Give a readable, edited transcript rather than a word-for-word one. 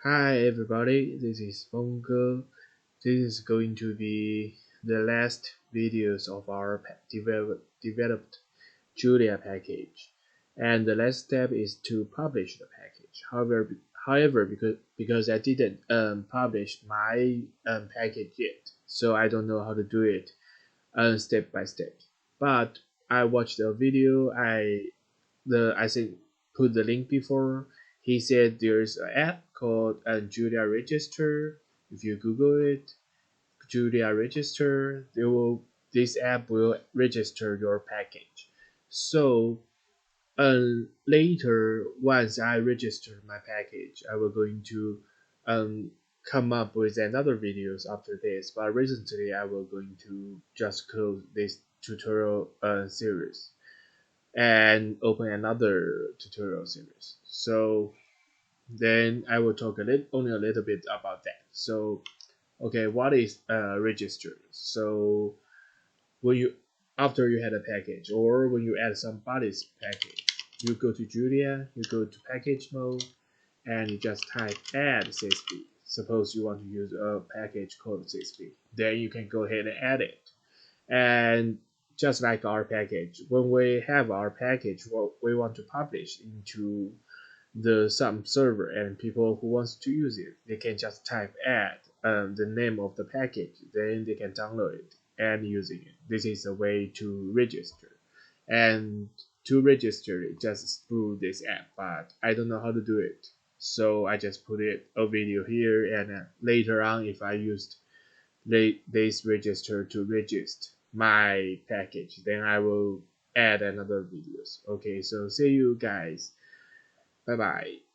Hi everybody, this is Fengge. This is going to be the last videos of our developed Julia package, and the last step is to publish the package. However, because I didn't publish my package yet, so I don't know how to do it step by step. But I watched a video. I think put the link before. He said there's an app called Julia Register. If you Google it, Julia Register, this app will register your package. So later, once I register my package, I will going to um, come up with another videos after this. But recently, I will going to just close this tutorial series and open another tutorial series. So then I will talk only a little bit about that. So okay, what is register? So when you after you had a package or when you add somebody's package, you go to Julia, you go to package mode, and you just type add CSV. Suppose you want to use a package called CSV, then you can go ahead and add it. And just like our package, when we have our package, what we want to publish into the some server and people who wants to use it, they can just type add the name of the package, then they can download it and using it. This is a way to register, and to register it just through this app, but I don't know how to do it, so I just put it a video here, and later on if I used this register to register my package, then I will add another videos. Okay, so see you guys. Bye bye.